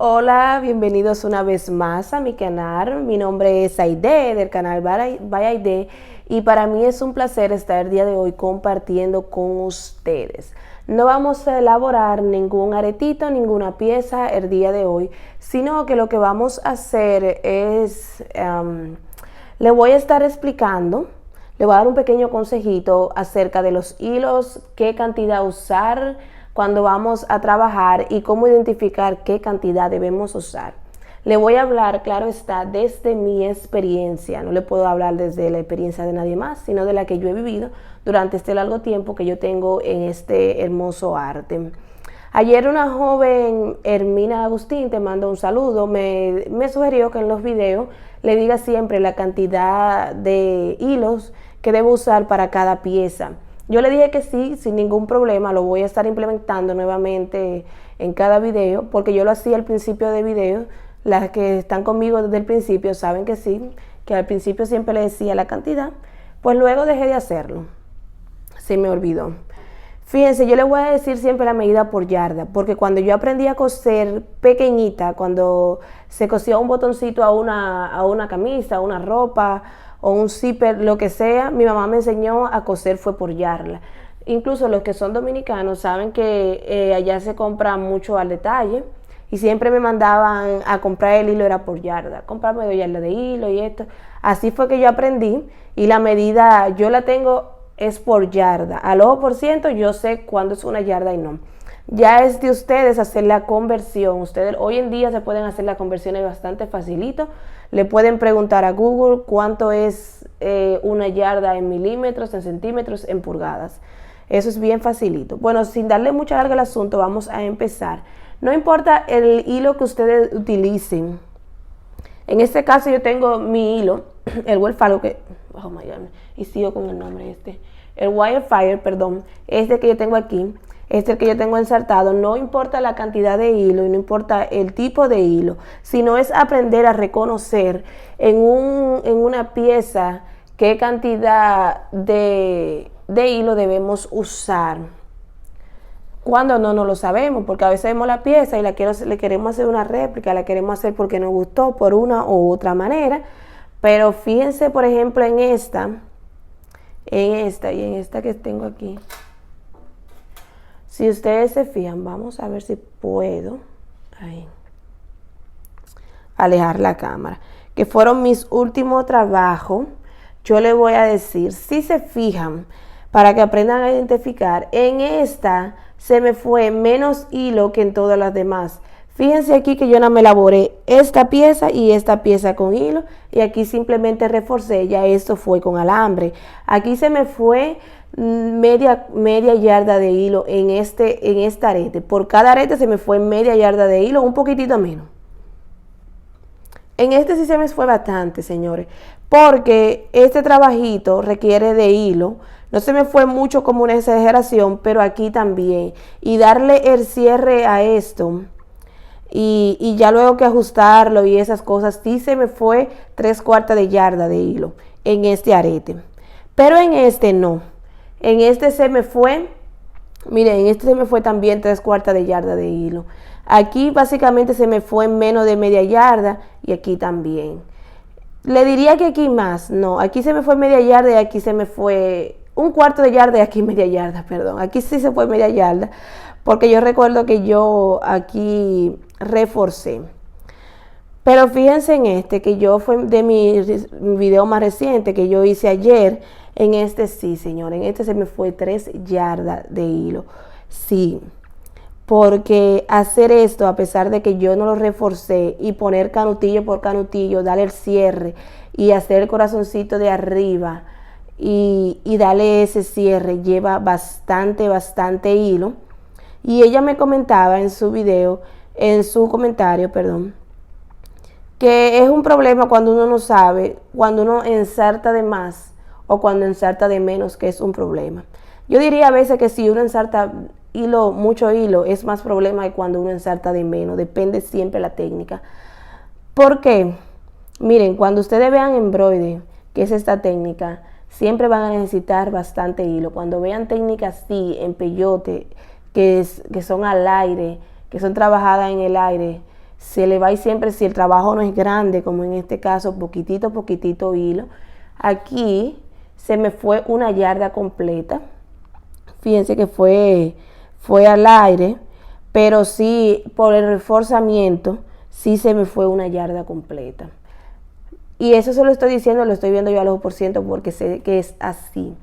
Hola, bienvenidos una vez más a mi canal. Mi nombre es Aide del canal by Aide y para mí es un placer estar el día de hoy compartiendo con ustedes. No vamos a elaborar ningún aretito, ninguna pieza el día de hoy, sino que lo que vamos a hacer es, le voy a estar explicando, le voy a dar un pequeño consejito acerca de los hilos, qué cantidad usar cuando vamos a trabajar y cómo identificar qué cantidad debemos usar. Le voy a hablar, claro está, desde mi experiencia. No le puedo hablar desde la experiencia de nadie más, sino de la que yo he vivido durante este largo tiempo que yo tengo en este hermoso arte. Ayer una joven, Hermina Agustín, te mando un saludo, me sugirió que en los videos le diga siempre la cantidad de hilos que debo usar para cada pieza. Yo le dije que sí, sin ningún problema, lo voy a estar implementando nuevamente en cada video, porque yo lo hacía al principio de video. Las que están conmigo desde el principio saben que sí, que al principio siempre le decía la cantidad, pues luego dejé de hacerlo, se me olvidó. Fíjense, yo le voy a decir siempre la medida por yarda, porque cuando yo aprendí a coser pequeñita, cuando se cosía un botoncito a una camisa, a una ropa, o un zipper, lo que sea, mi mamá me enseñó a coser fue por yarda. Incluso los que son dominicanos saben que allá se compra mucho al detalle y siempre me mandaban a comprar el hilo, era por yarda, comprarme 2 yardas de hilo y esto. Así fue que yo aprendí y la medida yo la tengo es por yarda. Al ojo por ciento yo sé cuándo es una yarda y no. Ya es de ustedes hacer la conversión. Ustedes hoy en día se pueden hacer las conversiones bastante facilito. Le pueden preguntar a Google cuánto es una yarda en milímetros, en centímetros, en pulgadas. Eso es bien facilito. Bueno, sin darle mucha larga al asunto, vamos a empezar. No importa el hilo que ustedes utilicen. En este caso yo tengo mi hilo, el Wildfire, que, oh my God, y sigo con el nombre este. El Wildfire, perdón, este que yo tengo aquí. Este es el que yo tengo ensartado. No importa la cantidad de hilo y no importa el tipo de hilo, sino es aprender a reconocer en una pieza qué cantidad de hilo debemos usar. Cuando no lo sabemos, porque a veces vemos la pieza y le queremos hacer una réplica, la queremos hacer porque nos gustó por una u otra manera. Pero fíjense, por ejemplo, en esta y en esta que tengo aquí. Si ustedes se fijan, vamos a ver si puedo ahí, alejar la cámara, que fueron mis últimos trabajos. Yo les voy a decir, si se fijan, para que aprendan a identificar, en esta se me fue menos hilo que en todas las demás. Fíjense aquí que yo no me elaboré esta pieza y esta pieza con hilo, y aquí simplemente reforcé, ya esto fue con alambre. Aquí se me fue media yarda de hilo en esta arete. Por cada arete se me fue media yarda de hilo, un poquitito menos. En este sí se me fue bastante, señores, porque este trabajito requiere de hilo. No se me fue mucho como una exageración, pero aquí también. Y darle el cierre a esto y ya luego que ajustarlo y esas cosas, sí se me fue 3/4 de yarda de hilo en este arete. Pero en este no. En este se me fue, miren, en este se me fue también 3/4 de yarda de hilo. Aquí básicamente se me fue menos de media yarda y aquí también. Le diría que aquí más, no, aquí se me fue media yarda y aquí se me fue 1/4 de yarda y aquí media yarda, perdón. Aquí sí se fue media yarda porque yo recuerdo que yo aquí reforcé. Pero fíjense en este, que yo fue de mi video más reciente que yo hice ayer. En este sí, señor, en este se me fue 3 yardas de hilo. Sí, porque hacer esto, a pesar de que yo no lo reforcé y poner canutillo por canutillo, darle el cierre y hacer el corazoncito de arriba y darle ese cierre, lleva bastante hilo. Y ella me comentaba en su video, en su comentario, perdón, que es un problema cuando uno no sabe, cuando uno ensarta de más o cuando ensarta de menos, que es un problema. Yo diría a veces que si uno ensarta mucho hilo, es más problema que cuando uno ensarta de menos. Depende siempre la técnica. ¿Por qué? Miren, cuando ustedes vean embroide, que es esta técnica, siempre van a necesitar bastante hilo. Cuando vean técnicas así, en peyote, que son al aire, que son trabajadas en el aire, se le va a ir siempre, si el trabajo no es grande, como en este caso, poquitito hilo. Aquí se me fue una yarda completa. Fíjense que fue al aire, pero sí, por el reforzamiento, sí se me fue una yarda completa. Y eso se lo estoy diciendo, lo estoy viendo yo al ojo por ciento porque sé que es así.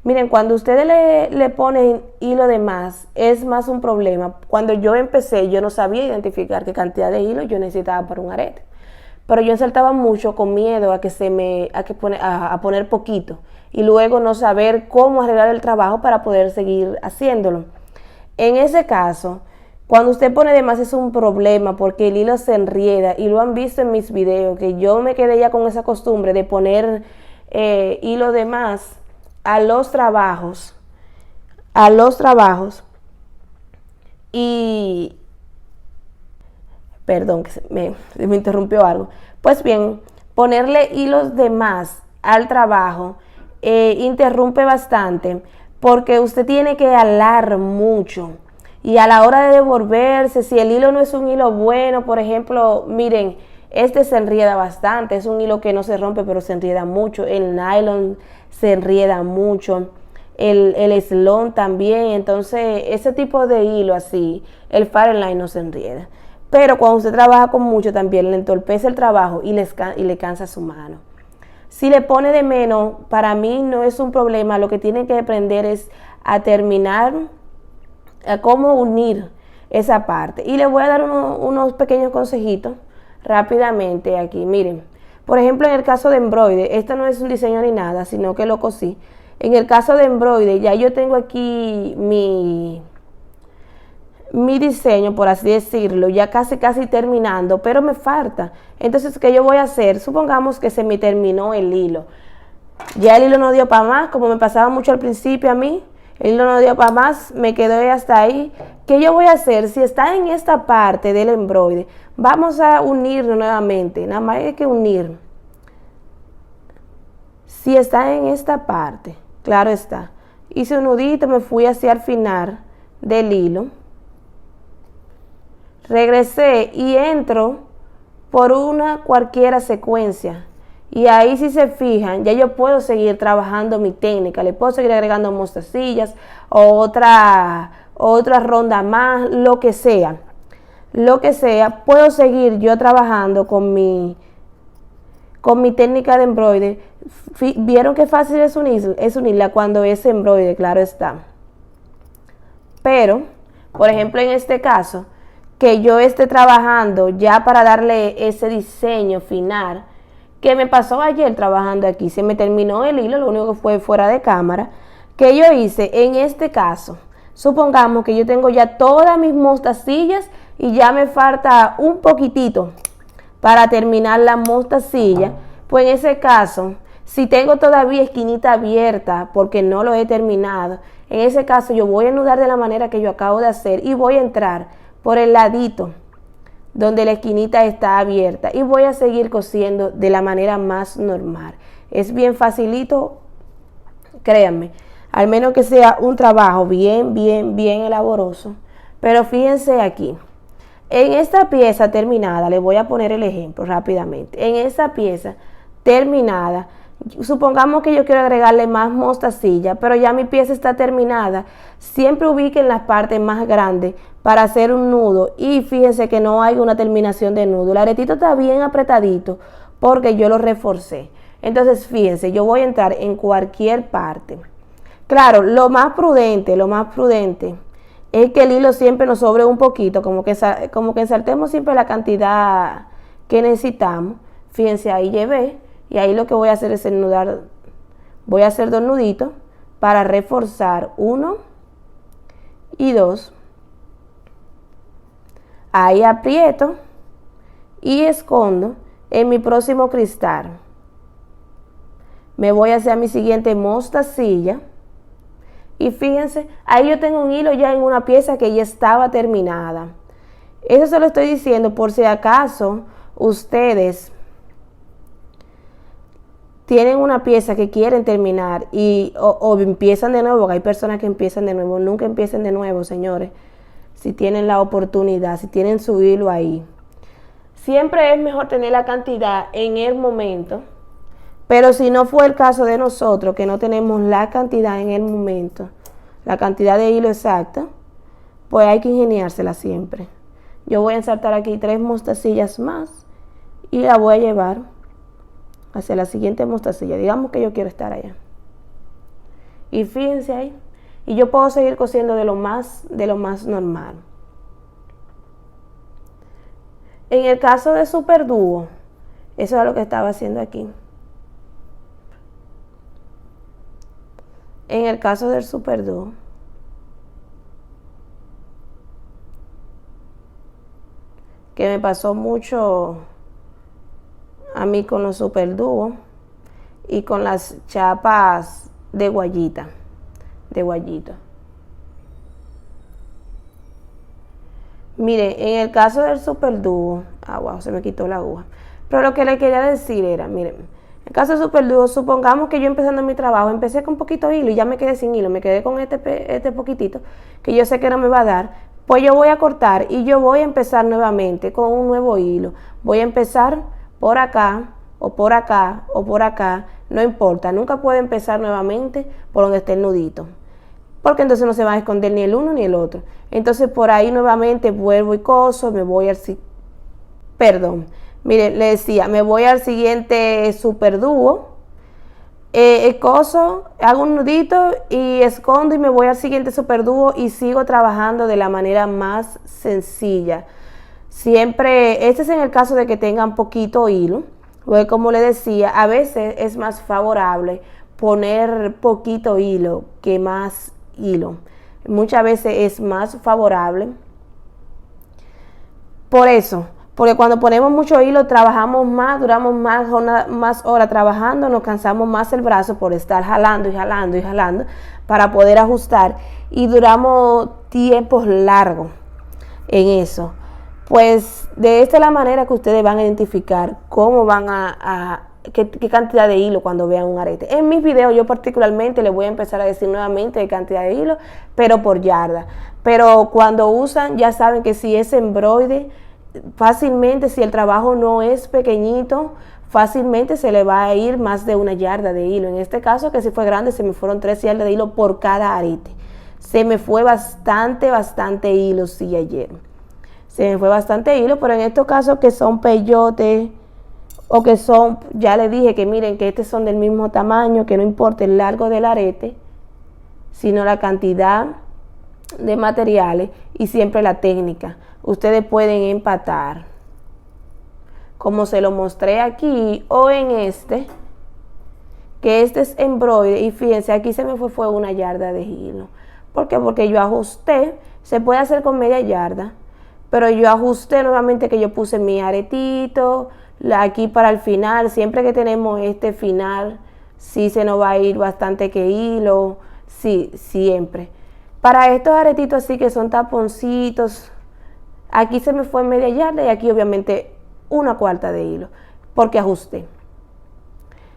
Miren, cuando ustedes le ponen hilo de más, es más un problema. Cuando yo empecé, yo no sabía identificar qué cantidad de hilo yo necesitaba para un arete. Pero yo ensartaba mucho con miedo a a poner poquito y luego no saber cómo arreglar el trabajo para poder seguir haciéndolo. En ese caso, cuando usted pone de más es un problema porque el hilo se enrieda y lo han visto en mis videos, que yo me quedé ya con esa costumbre de poner hilo de más a los trabajos y perdón, que se me interrumpió algo. Pues bien, ponerle hilos de más al trabajo interrumpe bastante porque usted tiene que alar mucho y a la hora de devolverse, si el hilo no es un hilo bueno, por ejemplo, miren, este se enrieda bastante, es un hilo que no se rompe pero se enrieda mucho, el nylon se enrieda mucho, el slon también, entonces ese tipo de hilo así, el Fairline no se enrieda. Pero cuando usted trabaja con mucho también le entorpece el trabajo y le cansa su mano. Si le pone de menos, para mí no es un problema, lo que tienen que aprender es a terminar, a cómo unir esa parte. Y les voy a dar unos pequeños consejitos rápidamente aquí. Miren, por ejemplo, en el caso de embroide, esto no es un diseño ni nada, sino que lo cosí. En el caso de embroide, ya yo tengo aquí mi diseño, por así decirlo, ya casi terminando, pero me falta. Entonces, ¿qué yo voy a hacer? Supongamos que se me terminó el hilo. Ya el hilo no dio para más, como me pasaba mucho al principio a mí. El hilo no dio para más, me quedé hasta ahí. ¿Qué yo voy a hacer? Si está en esta parte del embroide, vamos a unirlo nuevamente. Nada más hay que unir. Si está en esta parte, claro está. Hice un nudito, me fui hacia el final del hilo. Regresé y entro por una cualquiera secuencia. Y ahí, si se fijan, ya yo puedo seguir trabajando mi técnica. Le puedo seguir agregando mostacillas o otra ronda más, lo que sea. Lo que sea, puedo seguir yo trabajando con mi técnica de embroide. ¿Vieron qué fácil es unirla cuando es embroide? Claro está. Pero, por ejemplo, en este caso, que yo esté trabajando ya para darle ese diseño final, que me pasó ayer trabajando aquí, se me terminó el hilo, lo único que fue fuera de cámara, que yo hice en este caso, supongamos que yo tengo ya todas mis mostacillas y ya me falta un poquitito para terminar la mostacilla, pues en ese caso, si tengo todavía esquinita abierta porque no lo he terminado, en ese caso yo voy a anudar de la manera que yo acabo de hacer y voy a entrar por el ladito donde la esquinita está abierta y voy a seguir cosiendo de la manera más normal. Es bien facilito, créanme, al menos que sea un trabajo bien elaboroso. Pero fíjense aquí, en esta pieza terminada, les voy a poner el ejemplo rápidamente. En esta pieza terminada, supongamos que yo quiero agregarle más mostacilla, pero ya mi pieza está terminada. Siempre ubiquen las partes más grandes para hacer un nudo y fíjense que no hay una terminación de nudo. El aretito está bien apretadito porque yo lo reforcé. Entonces fíjense, yo voy a entrar en cualquier parte. Claro, lo más prudente es que el hilo siempre nos sobre un poquito, como que ensartemos siempre la cantidad que necesitamos. Fíjense, ahí llevé. Y ahí lo que voy a hacer es enudar, voy a hacer 2 nuditos para reforzar 1 y 2. Ahí aprieto y escondo en mi próximo cristal. Me voy hacia mi siguiente mostacilla. Y fíjense, ahí yo tengo un hilo ya en una pieza que ya estaba terminada. Eso se lo estoy diciendo por si acaso ustedes tienen una pieza que quieren terminar o empiezan de nuevo. Hay personas que empiezan de nuevo. Nunca empiecen de nuevo, señores. Si tienen la oportunidad, si tienen su hilo ahí. Siempre es mejor tener la cantidad en el momento, pero si no fue el caso de nosotros, que no tenemos la cantidad en el momento, la cantidad de hilo exacta, pues hay que ingeniársela siempre. Yo voy a ensartar aquí 3 mostacillas más y la voy a llevar hacia la siguiente mostacilla. Digamos que yo quiero estar allá. Y fíjense ahí. Y yo puedo seguir cosiendo de lo más normal. En el caso de Super Dúo, eso es lo que estaba haciendo aquí. En el caso del Super Dúo, que me pasó mucho a mí con los Super Dúo y con las chapas de guayito. Mire, en el caso del Super Dúo, wow, se me quitó la aguja. Pero lo que le quería decir era, miren, en el caso del Super Dúo, supongamos que yo empezando mi trabajo, empecé con poquito hilo y ya me quedé sin hilo, me quedé con este poquitito, que yo sé que no me va a dar, pues yo voy a cortar y yo voy a empezar nuevamente con un nuevo hilo. Voy a empezar por acá, o por acá, o por acá, no importa, nunca puedo empezar nuevamente por donde esté el nudito, porque entonces no se va a esconder ni el uno ni el otro. Entonces por ahí nuevamente vuelvo y coso, me voy al mire, le decía, me voy al siguiente Super Dúo, coso, hago un nudito y escondo y me voy al siguiente Super Dúo y sigo trabajando de la manera más sencilla. Siempre, este es en el caso de que tengan poquito hilo, pues como le decía, a veces es más favorable poner poquito hilo que más hilo. Muchas veces es más favorable. Por eso, porque cuando ponemos mucho hilo trabajamos más, duramos más horas trabajando, nos cansamos más el brazo por estar jalando y jalando y jalando para poder ajustar y duramos tiempos largos en eso. Pues de esta es la manera que ustedes van a identificar cómo van qué cantidad de hilo cuando vean un arete. En mis videos yo particularmente les voy a empezar a decir nuevamente de cantidad de hilo, pero por yarda. Pero cuando usan ya saben que si es embroide, fácilmente si el trabajo no es pequeñito, fácilmente se le va a ir más de 1 yarda de hilo. En este caso que si fue grande se me fueron 3 yardas de hilo por cada arete. Se me fue bastante hilo sí ayer. Se me fue bastante hilo, pero en estos casos que son peyotes o que son, ya les dije que miren que estos son del mismo tamaño, que no importa el largo del arete, sino la cantidad de materiales y siempre la técnica. Ustedes pueden empatar, como se lo mostré aquí o en este, que este es embroide y fíjense, aquí se me fue 1 yarda de hilo. ¿Por qué? Porque yo ajusté, se puede hacer con media yarda, pero yo ajusté nuevamente que yo puse mi aretito, aquí para el final, siempre que tenemos este final, sí se nos va a ir bastante que hilo, sí, siempre. Para estos aretitos así que son taponcitos, aquí se me fue media yarda y aquí obviamente 1/4 de hilo, porque ajusté.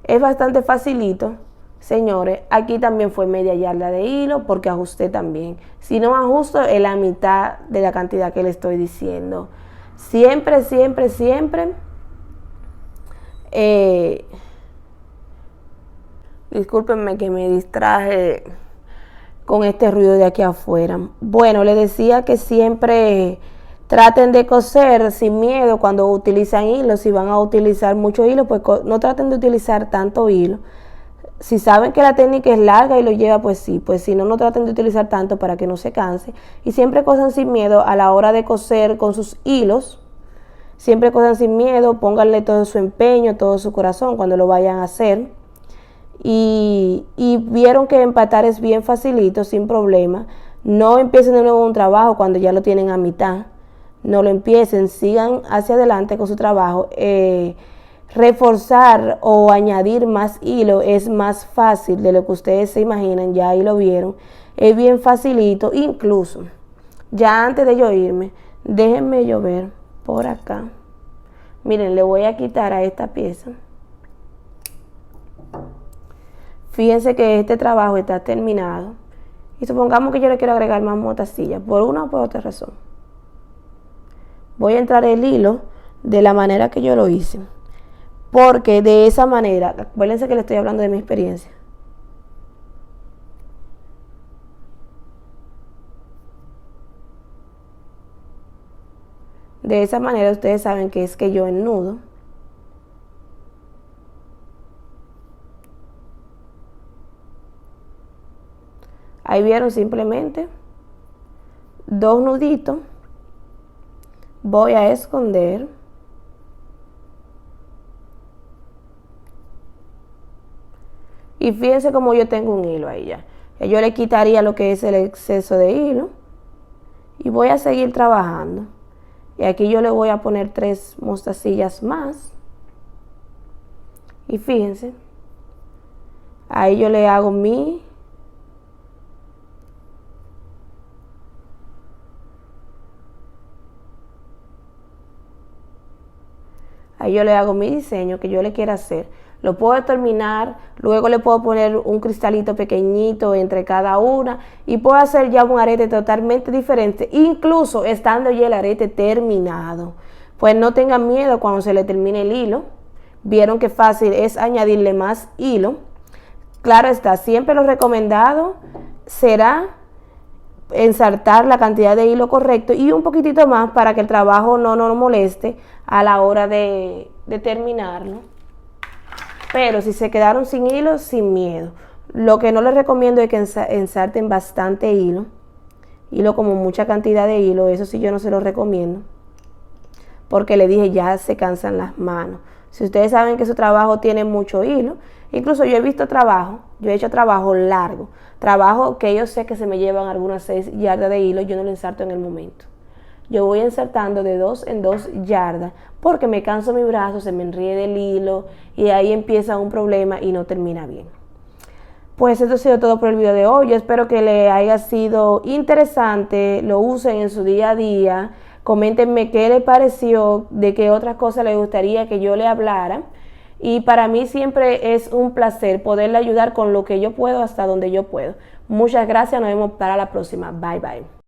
Es bastante facilito, señores, aquí también fue media yarda de hilo porque ajusté también. Si no ajusto es la mitad de la cantidad que le estoy diciendo. Siempre, discúlpenme que me distraje con este ruido de aquí afuera. Bueno, les decía que siempre traten de coser sin miedo cuando utilizan hilo. Si van a utilizar mucho hilo, pues no traten de utilizar tanto hilo. Si saben que la técnica es larga y lo lleva, pues sí. Pues si no, no traten de utilizar tanto para que no se canse. Y siempre cosan sin miedo a la hora de coser con sus hilos. Siempre cosan sin miedo, pónganle todo su empeño, todo su corazón cuando lo vayan a hacer. Y vieron que empatar es bien facilito, sin problema. No empiecen de nuevo un trabajo cuando ya lo tienen a mitad. No lo empiecen, sigan hacia adelante con su trabajo. Reforzar o añadir más hilo es más fácil de lo que ustedes se imaginan, ya ahí lo vieron. Es bien facilito, incluso, ya antes de yo irme, déjenme yo ver por acá. Miren, le voy a quitar a esta pieza. Fíjense que este trabajo está terminado. Y supongamos que yo le quiero agregar más mostacillas, por una o por otra razón. Voy a entrar el hilo de la manera que yo lo hice. Porque de esa manera, acuérdense que le estoy hablando de mi experiencia. De esa manera ustedes saben que es que yo ennudo. Ahí vieron simplemente 2 nuditos. Voy a esconder. Y fíjense como yo tengo un hilo ahí ya. Yo le quitaría lo que es el exceso de hilo. Y voy a seguir trabajando. Y aquí yo le voy a poner 3 mostacillas más. Y fíjense. Ahí yo le hago Ahí yo le hago mi diseño que yo le quiera hacer. Lo puedo terminar, luego le puedo poner un cristalito pequeñito entre cada una y puedo hacer ya un arete totalmente diferente, incluso estando ya el arete terminado. Pues no tengan miedo cuando se le termine el hilo. Vieron que fácil es añadirle más hilo. Claro está, siempre lo recomendado será ensartar la cantidad de hilo correcto y un poquitito más para que el trabajo no nos moleste a la hora de terminarlo. Pero si se quedaron sin hilo, sin miedo. Lo que no les recomiendo es que ensarten bastante hilo como mucha cantidad de hilo, eso sí yo no se lo recomiendo, porque le dije ya se cansan las manos. Si ustedes saben que su trabajo tiene mucho hilo, incluso yo he visto trabajo, yo he hecho trabajo largo, trabajo que yo sé que se me llevan algunas 6 yardas de hilo, yo no lo ensarto en el momento. Yo voy ensartando de 2 en 2 yardas porque me canso mi brazo, se me enriede el hilo y ahí empieza un problema y no termina bien. Pues esto ha sido todo por el video de hoy. Yo espero que les haya sido interesante, lo usen en su día a día. Coméntenme qué les pareció, de qué otras cosas les gustaría que yo le hablara. Y para mí siempre es un placer poderle ayudar con lo que yo puedo hasta donde yo puedo. Muchas gracias, nos vemos para la próxima. Bye bye.